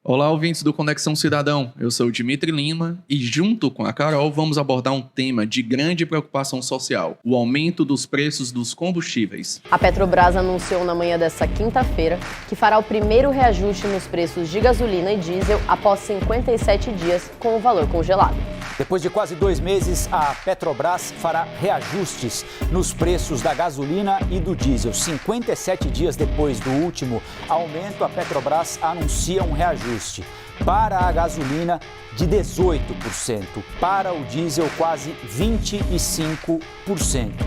Olá, ouvintes do Conexão Cidadão. Eu sou o Dimitri Lima e, junto com a Carol, vamos abordar um tema de grande preocupação social: o aumento dos preços dos combustíveis. A Petrobras anunciou na manhã desta quinta-feira que fará o primeiro reajuste nos preços de gasolina e diesel após 57 dias com o valor congelado. Depois de quase 2 meses, a Petrobras fará reajustes nos preços da gasolina e do diesel. 57 dias depois do último aumento, a Petrobras anuncia um reajuste. Para a gasolina, de 18%. Para o diesel, quase 25%.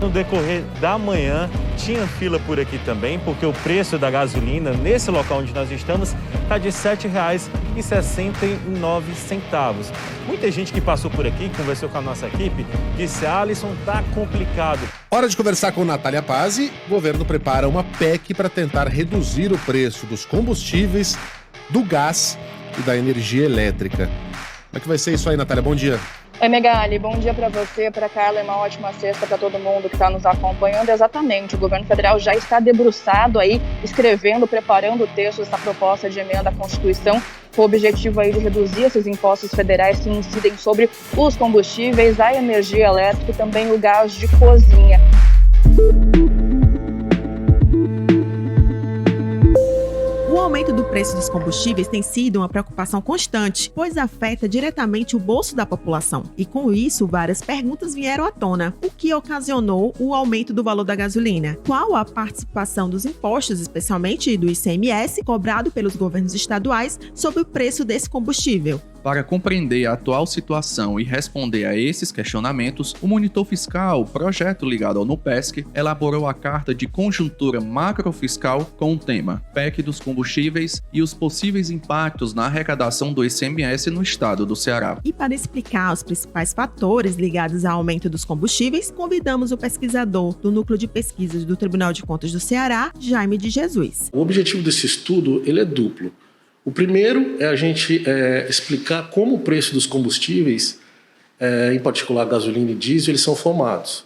No decorrer da manhã, tinha fila por aqui também, porque o preço da gasolina, nesse local onde nós estamos, está de R$ 7,69. Muita gente que passou por aqui, conversou com a nossa equipe, disse: Alisson, tá complicado. Hora de conversar com Natália Pazzi. O governo prepara uma PEC para tentar reduzir o preço dos combustíveis, do gás e da energia elétrica. Como é que vai ser isso aí, Natália? Bom dia. Oi, Megali, bom dia para você, para Carla, e uma ótima sexta para todo mundo que está nos acompanhando. Exatamente, o governo federal já está debruçado aí, escrevendo, preparando o texto dessa proposta de emenda à Constituição, com o objetivo aí de reduzir esses impostos federais que incidem sobre os combustíveis, a energia elétrica e também o gás de cozinha. O aumento do preço dos combustíveis tem sido uma preocupação constante, pois afeta diretamente o bolso da população. E com isso, várias perguntas vieram à tona. O que ocasionou o aumento do valor da gasolina? Qual a participação dos impostos, especialmente do ICMS, cobrado pelos governos estaduais sobre o preço desse combustível? Para compreender a atual situação e responder a esses questionamentos, o Monitor Fiscal, projeto ligado ao NUPESC, elaborou a Carta de Conjuntura Macrofiscal com o tema PEC dos combustíveis e os possíveis impactos na arrecadação do ICMS no estado do Ceará. E para explicar os principais fatores ligados ao aumento dos combustíveis, convidamos o pesquisador do Núcleo de Pesquisas do Tribunal de Contas do Ceará, Jaime de Jesus. O objetivo desse estudo ele é duplo. O primeiro é a gente explicar como o preço dos combustíveis, em particular gasolina e diesel, eles são formados.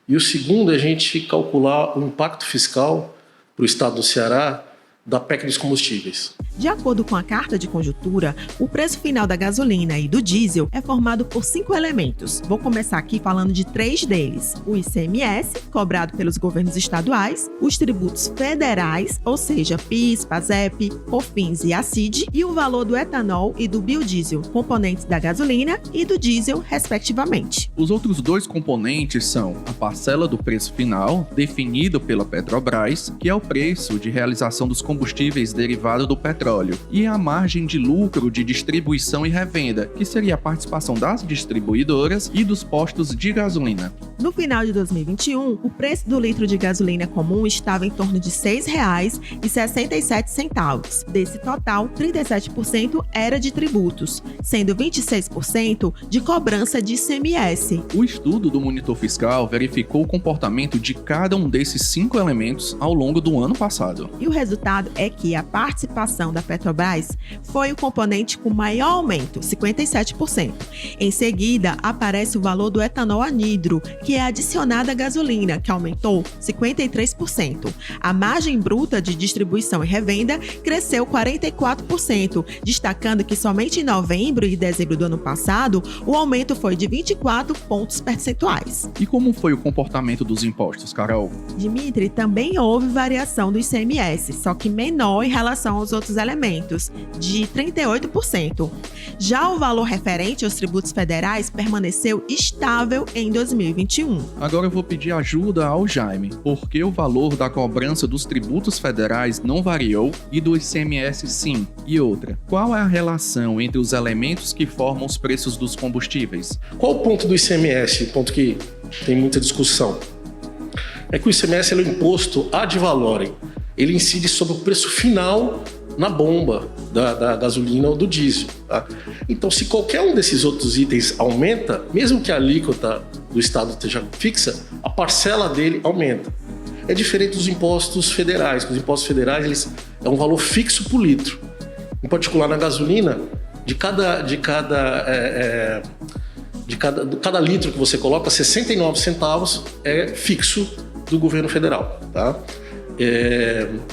E o segundo é a gente calcular o impacto fiscal para o estado do Ceará da PEC dos combustíveis. De acordo com a Carta de Conjuntura, o preço final da gasolina e do diesel é formado por 5 elementos. Vou começar aqui falando de 3 deles: o ICMS, cobrado pelos governos estaduais, os tributos federais, ou seja, PIS, PASEP, COFINS e ACID, e o valor do etanol e do biodiesel, componentes da gasolina e do diesel, respectivamente. Os outros 2 componentes são a parcela do preço final, definido pela Petrobras, que é o preço de realização dos combustíveis derivado do petróleo, e a margem de lucro de distribuição e revenda, que seria a participação das distribuidoras e dos postos de gasolina. No final de 2021, o preço do litro de gasolina comum estava em torno de R$ 6,67. Desse total, 37% era de tributos, sendo 26% de cobrança de ICMS. O estudo do Monitor Fiscal verificou o comportamento de cada um desses 5 elementos ao longo do ano passado. E o resultado é que a participação da Petrobras foi o componente com maior aumento, 57%. Em seguida, aparece o valor do etanol anidro, que é adicionado à gasolina, que aumentou 53%. A margem bruta de distribuição e revenda cresceu 44%, destacando que somente em novembro e dezembro do ano passado, o aumento foi de 24 pontos percentuais. E como foi o comportamento dos impostos, Carol? Dimitri, também houve variação do ICMS, só que menor em relação aos outros elementos, de 38%. Já o valor referente aos tributos federais permaneceu estável em 2021. Agora eu vou pedir ajuda ao Jaime, porque o valor da cobrança dos tributos federais não variou e do ICMS sim. E outra, qual é a relação entre os elementos que formam os preços dos combustíveis? Qual o ponto do ICMS, o ponto que tem muita discussão? É que o ICMS é o imposto ad valorem. Ele incide sobre o preço final na bomba da gasolina ou do diesel. Tá? Então, se qualquer um desses outros itens aumenta, mesmo que a alíquota do Estado esteja fixa, a parcela dele aumenta. É diferente dos impostos federais. Os impostos federais é um valor fixo por litro. Em particular, na gasolina, de cada litro que você coloca, 69 centavos é fixo do governo federal. Tá?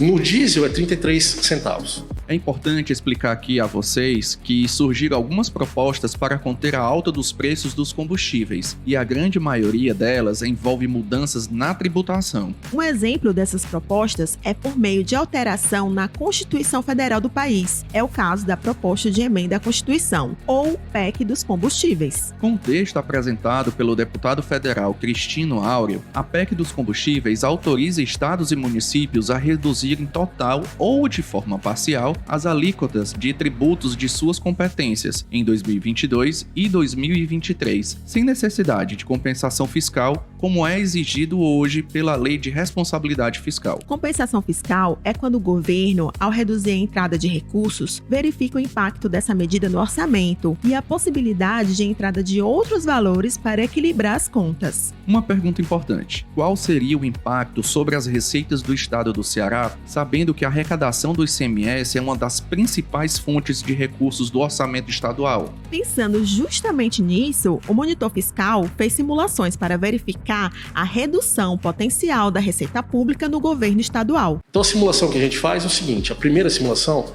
No diesel é 33 centavos. É importante explicar aqui a vocês que surgiram algumas propostas para conter a alta dos preços dos combustíveis, e a grande maioria delas envolve mudanças na tributação. Um exemplo dessas propostas é por meio de alteração na Constituição Federal do país. É o caso da proposta de emenda à Constituição, ou PEC dos combustíveis. Com o texto apresentado pelo deputado federal Cristino Áureo, a PEC dos combustíveis autoriza estados e municípios a reduzir em total ou de forma parcial as alíquotas de tributos de suas competências em 2022 e 2023, sem necessidade de compensação fiscal, como é exigido hoje pela Lei de Responsabilidade Fiscal. Compensação fiscal é quando o governo, ao reduzir a entrada de recursos, verifica o impacto dessa medida no orçamento e a possibilidade de entrada de outros valores para equilibrar as contas. Uma pergunta importante: qual seria o impacto sobre as receitas do estado do Ceará, sabendo que a arrecadação do ICMS é uma das principais fontes de recursos do orçamento estadual? Pensando justamente nisso, o monitor fiscal fez simulações para verificar a redução potencial da receita pública no governo estadual. Então a simulação que a gente faz é o seguinte: a primeira simulação,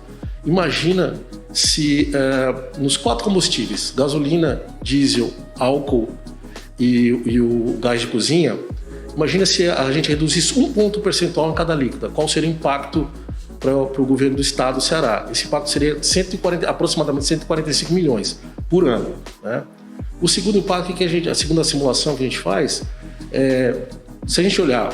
imagina se nos 4 combustíveis, gasolina, diesel, álcool e o gás de cozinha, imagina se a gente reduzisse 1 ponto percentual em cada alíquota. Qual seria o impacto para o governo do estado do Ceará? Esse impacto seria aproximadamente 145 milhões por ano, né? O segundo impacto a segunda simulação que a gente faz é, se a gente olhar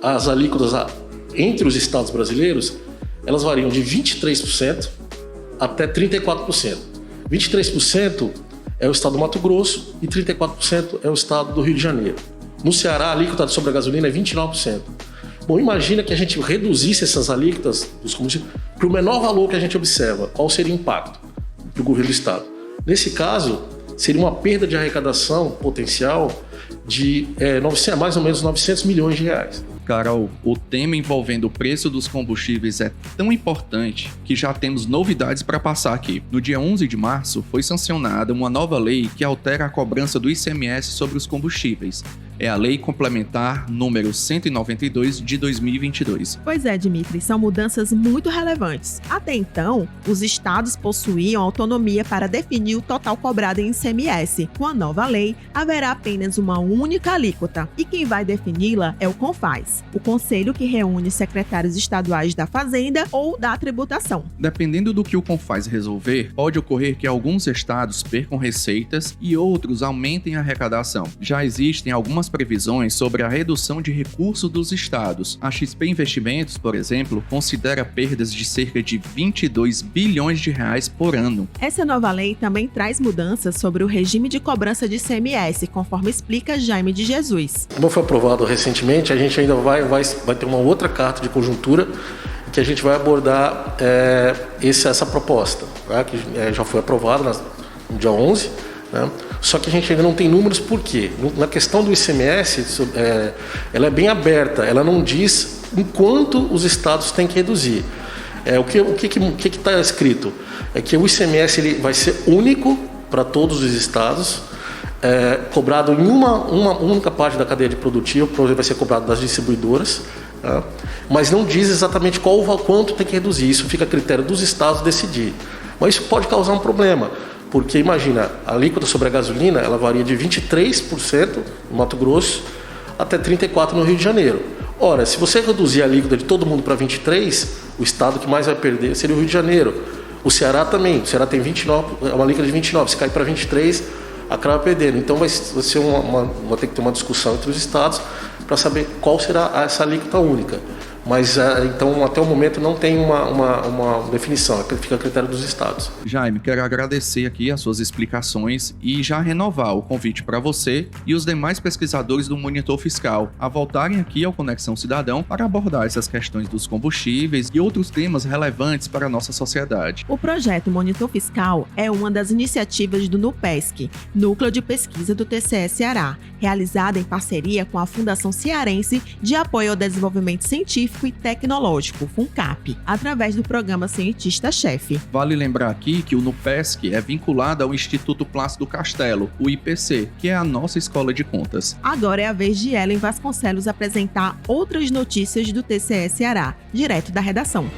as alíquotas entre os estados brasileiros, elas variam de 23% até 34%. 23% é o estado do Mato Grosso e 34% é o estado do Rio de Janeiro. No Ceará, a alíquota sobre a gasolina é 29%. Bom, imagina que a gente reduzisse essas alíquotas dos combustíveis para o menor valor que a gente observa. Qual seria o impacto para o governo do estado? Nesse caso, seria uma perda de arrecadação potencial de mais ou menos 900 milhões de reais. Carol, o tema envolvendo o preço dos combustíveis é tão importante que já temos novidades para passar aqui. No dia 11 de março, foi sancionada uma nova lei que altera a cobrança do ICMS sobre os combustíveis. É a Lei Complementar número 192 de 2022. Pois é, Dimitri, são mudanças muito relevantes. Até então, os estados possuíam autonomia para definir o total cobrado em ICMS. Com a nova lei, haverá apenas uma única alíquota, e quem vai defini-la é o CONFAZ, o conselho que reúne secretários estaduais da Fazenda ou da Tributação. Dependendo do que o CONFAZ resolver, pode ocorrer que alguns estados percam receitas e outros aumentem a arrecadação. Já existem algumas previsões sobre a redução de recursos dos estados. A XP Investimentos, por exemplo, considera perdas de cerca de 22 bilhões de reais por ano. Essa nova lei também traz mudanças sobre o regime de cobrança de ICMS, conforme explica Jaime de Jesus. Como foi aprovado recentemente, a gente ainda vai ter uma outra carta de conjuntura que a gente vai abordar essa proposta, tá? Que já foi aprovada no dia 11, né? Só que a gente ainda não tem números. Por quê? Na questão do ICMS, ela é bem aberta, ela não diz em quanto os estados têm que reduzir. O que está escrito? É que o ICMS ele vai ser único para todos os estados, cobrado em uma única parte da cadeia de produtiva, provavelmente vai ser cobrado das distribuidoras, tá? Mas não diz exatamente quanto tem que reduzir. Isso fica a critério dos estados decidir. Mas isso pode causar um problema. Porque imagina, a alíquota sobre a gasolina, ela varia de 23% no Mato Grosso até 34% no Rio de Janeiro. Ora, se você reduzir a alíquota de todo mundo para 23%, o estado que mais vai perder seria o Rio de Janeiro. O Ceará também. O Ceará tem 29%, uma alíquota de 29%. Se cair para 23%, acaba perdendo. Então vai ser vai ter que ter uma discussão entre os estados para saber qual será essa alíquota única. Mas, então, até o momento não tem uma definição, fica a critério dos estados. Jaime, quero agradecer aqui as suas explicações e já renovar o convite para você e os demais pesquisadores do Monitor Fiscal a voltarem aqui ao Conexão Cidadão para abordar essas questões dos combustíveis e outros temas relevantes para a nossa sociedade. O projeto Monitor Fiscal é uma das iniciativas do NUPESC, Núcleo de Pesquisa do TCE Ceará, realizada em parceria com a Fundação Cearense de Apoio ao Desenvolvimento Científico e Tecnológico, FUNCAP, através do programa Cientista-Chefe. Vale lembrar aqui que o NUPESC é vinculado ao Instituto Plácido Castelo, o IPC, que é a nossa escola de contas. Agora é a vez de Ellen Vasconcelos apresentar outras notícias do TCE Ceará, direto da redação.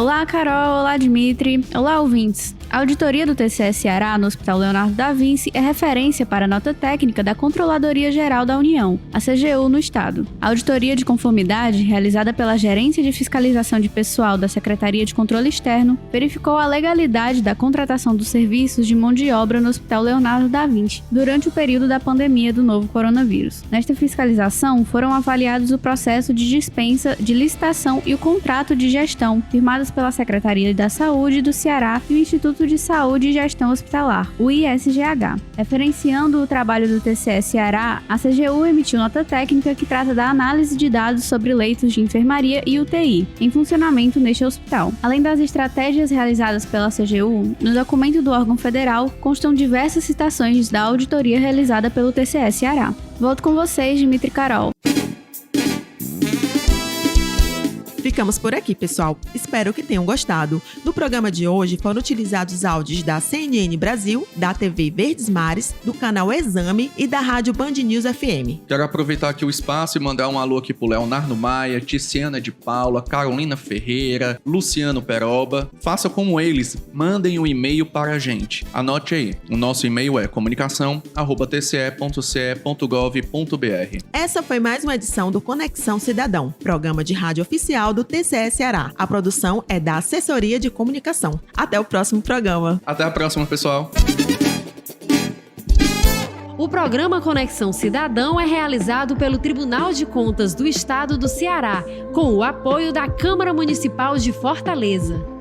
Olá, Carol. Olá, Dimitri. Olá, ouvintes. A auditoria do TCE Ceará no Hospital Leonardo da Vinci é referência para a nota técnica da Controladoria Geral da União, a CGU, no Estado. A auditoria de conformidade, realizada pela Gerência de Fiscalização de Pessoal da Secretaria de Controle Externo, verificou a legalidade da contratação dos serviços de mão de obra no Hospital Leonardo da Vinci durante o período da pandemia do novo coronavírus. Nesta fiscalização, foram avaliados o processo de dispensa, de licitação e o contrato de gestão, firmados pela Secretaria da Saúde do Ceará e o Instituto de Saúde e Gestão Hospitalar, o ISGH. Referenciando o trabalho do TCE Ceará, a CGU emitiu nota técnica que trata da análise de dados sobre leitos de enfermaria e UTI em funcionamento neste hospital. Além das estratégias realizadas pela CGU, no documento do órgão federal constam diversas citações da auditoria realizada pelo TCE Ceará. Volto com vocês, Dimitri e Carol. Ficamos por aqui, pessoal. Espero que tenham gostado. No programa de hoje foram utilizados áudios da CNN Brasil, da TV Verdes Mares, do canal Exame e da Rádio Band News FM. Quero aproveitar aqui o espaço e mandar um alô aqui pro Leonardo Maia, Tiziana de Paula, Carolina Ferreira, Luciano Peroba. Faça como eles, mandem um e-mail para a gente. Anote aí, o nosso e-mail é comunicação@tce.ce.gov.br. Essa foi mais uma edição do Conexão Cidadão, programa de rádio oficial do TCE Ceará. A produção é da Assessoria de Comunicação. Até o próximo programa. Até a próxima, pessoal. O programa Conexão Cidadão é realizado pelo Tribunal de Contas do Estado do Ceará, com o apoio da Câmara Municipal de Fortaleza.